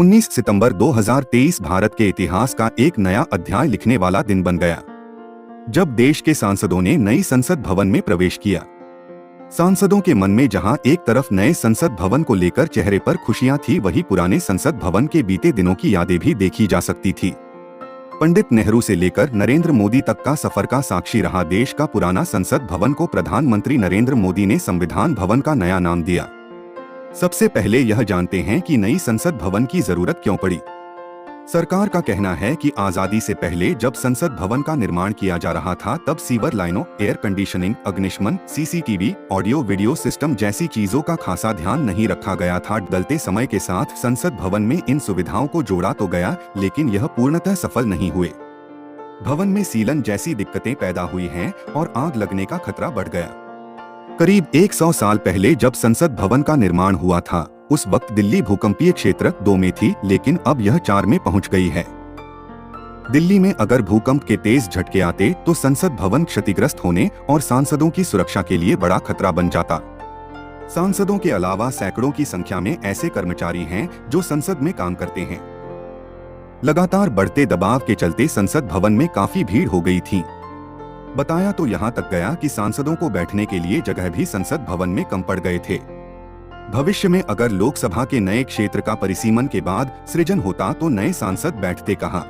19 सितंबर 2023 भारत के इतिहास का एक नया अध्याय लिखने वाला दिन बन गया, जब देश के सांसदों ने नई संसद भवन में प्रवेश किया। सांसदों के मन में जहां एक तरफ नए संसद भवन को लेकर चेहरे पर खुशियां थी, वहीं पुराने संसद भवन के बीते दिनों की यादें भी देखी जा सकती थी। पंडित नेहरू से लेकर नरेंद्र मोदी तक का सफर का साक्षी रहा देश का पुराना संसद भवन को प्रधानमंत्री नरेंद्र मोदी ने संविधान भवन का नया नाम दिया। सबसे पहले यह जानते हैं कि नई संसद भवन की जरूरत क्यों पड़ी। सरकार का कहना है कि आजादी से पहले जब संसद भवन का निर्माण किया जा रहा था, तब सीवर लाइनों, एयर कंडीशनिंग, अग्निशमन, सीसीटीवी, ऑडियो वीडियो सिस्टम जैसी चीजों का खासा ध्यान नहीं रखा गया था। बदलते समय के साथ संसद भवन में इन सुविधाओं को जोड़ा तो गया, लेकिन यह पूर्णतः सफल नहीं हुए। भवन में सीलन जैसी दिक्कतें पैदा हुई हैं और आग लगने का खतरा बढ़ गया। करीब 100 साल पहले जब संसद भवन का निर्माण हुआ था, उस वक्त दिल्ली भूकंपीय क्षेत्र 2 में थी, लेकिन अब यह 4 में पहुंच गई है। दिल्ली में अगर भूकंप के तेज झटके आते तो संसद भवन क्षतिग्रस्त होने और सांसदों की सुरक्षा के लिए बड़ा खतरा बन जाता। सांसदों के अलावा सैकड़ों की संख्या में ऐसे कर्मचारी हैं जो संसद में काम करते हैं। लगातार बढ़ते दबाव के चलते संसद भवन में काफी भीड़ हो गई थी। बताया तो यहाँ तक गया कि सांसदों को बैठने के लिए जगह भी संसद भवन में कम पड़ गए थे। भविष्य में अगर लोकसभा के नए क्षेत्र का परिसीमन के बाद सृजन होता तो नए सांसद बैठते कहाँ।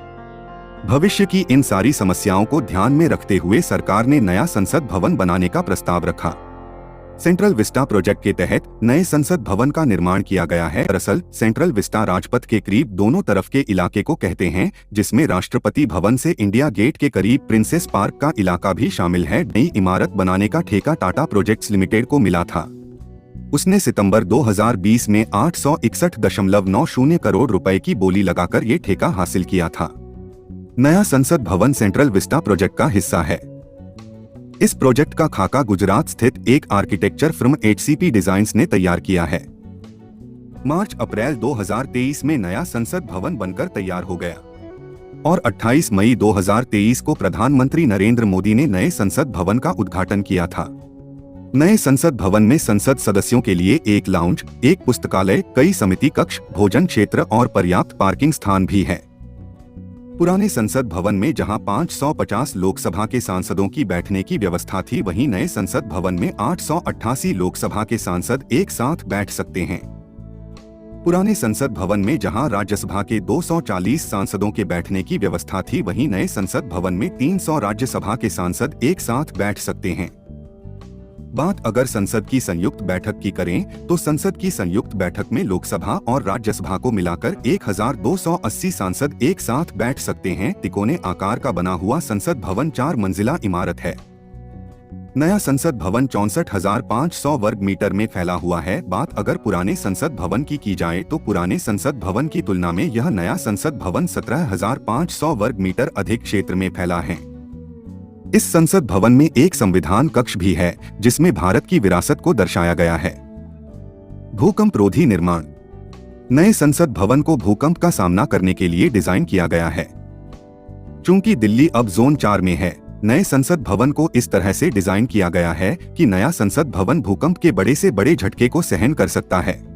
भविष्य की इन सारी समस्याओं को ध्यान में रखते हुए सरकार ने नया संसद भवन बनाने का प्रस्ताव रखा। सेंट्रल विस्टा प्रोजेक्ट के तहत नए संसद भवन का निर्माण किया गया है। दरअसल सेंट्रल विस्टा राजपथ के करीब दोनों तरफ के इलाके को कहते हैं, जिसमें राष्ट्रपति भवन से इंडिया गेट के करीब प्रिंसेस पार्क का इलाका भी शामिल है। नई इमारत बनाने का ठेका टाटा प्रोजेक्ट्स लिमिटेड को मिला था। उसने सितंबर 2020 में 861.90 करोड़ रुपए की बोली लगाकर ये ठेका हासिल किया था। नया संसद भवन सेंट्रल विस्टा प्रोजेक्ट का हिस्सा है। इस प्रोजेक्ट का खाका गुजरात स्थित एक आर्किटेक्चर फर्म HCP डिजाइन्स ने तैयार किया है। मार्च-अप्रैल 2023 में नया संसद भवन बनकर तैयार हो गया और 28 मई 2023 को प्रधानमंत्री नरेंद्र मोदी ने नए संसद भवन का उद्घाटन किया था। नए संसद भवन में संसद सदस्यों के लिए एक लाउंज, एक पुस्तकालय, कई समिति कक्ष, भोजन क्षेत्र और पर्याप्त पार्किंग स्थान भी है। पुराने संसद भवन में जहां 550 लोकसभा के सांसदों की बैठने की व्यवस्था थी, वहीं नए संसद भवन में 888 लोकसभा के सांसद एक साथ बैठ सकते हैं। पुराने संसद भवन में जहां राज्यसभा के 240 सांसदों के बैठने की व्यवस्था थी, वहीं नए संसद भवन में 300 राज्यसभा के सांसद एक साथ बैठ सकते हैं। बात अगर संसद की संयुक्त बैठक की करें तो संसद की संयुक्त बैठक में लोकसभा और राज्यसभा को मिलाकर 1280 सांसद एक साथ बैठ सकते हैं। तिकोने आकार का बना हुआ संसद भवन 4 मंजिला इमारत है। नया संसद भवन 64,500 वर्ग मीटर में फैला हुआ है। बात अगर पुराने संसद भवन की जाए तो पुराने संसद भवन की तुलना में यह नया संसद भवन 17,500 वर्ग मीटर अधिक क्षेत्र में फैला है। इस संसद भवन में एक संविधान कक्ष भी है, जिसमें भारत की विरासत को दर्शाया गया है। भूकंप रोधी निर्माण। नए संसद भवन को भूकंप का सामना करने के लिए डिजाइन किया गया है। चूंकि दिल्ली अब जोन 4 में है, नए संसद भवन को इस तरह से डिजाइन किया गया है कि नया संसद भवन भूकंप के बड़े से बड़े झटके को सहन कर सकता है।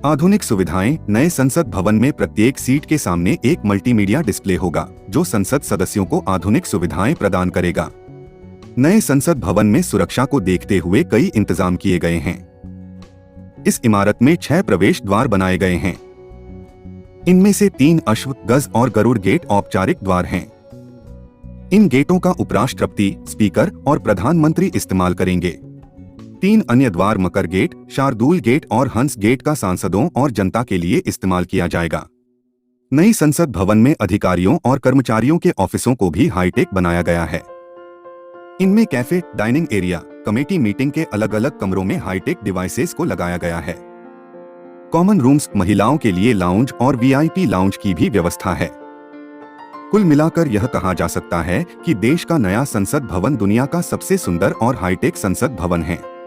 आधुनिक सुविधाएं। नए संसद भवन में प्रत्येक सीट के सामने एक मल्टीमीडिया डिस्प्ले होगा, जो संसद सदस्यों को आधुनिक सुविधाएं प्रदान करेगा। नए संसद भवन में सुरक्षा को देखते हुए कई इंतजाम किए गए हैं। इस इमारत में 6 प्रवेश द्वार बनाए गए हैं। इनमें से 3 अश्व, गज और गरुड़ गेट औपचारिक द्वार हैं। इन गेटों का उपराष्ट्रपति, स्पीकर और प्रधानमंत्री इस्तेमाल करेंगे। 3 अन्य द्वार मकर गेट, शार्दुल गेट और हंस गेट का सांसदों और जनता के लिए इस्तेमाल किया जाएगा। नई संसद भवन में अधिकारियों और कर्मचारियों के ऑफिसों को भी हाईटेक बनाया गया है। इनमें cafe, dining area, committee meeting के अलग अलग कमरों में हाईटेक डिवाइसेस को लगाया गया है। कॉमन रूम्स, महिलाओं के लिए लाउंज और VIP लाउंज की भी व्यवस्था है। कुल मिलाकर यह कहा जा सकता है कि देश का नया संसद भवन दुनिया का सबसे सुंदर और हाईटेक संसद भवन है।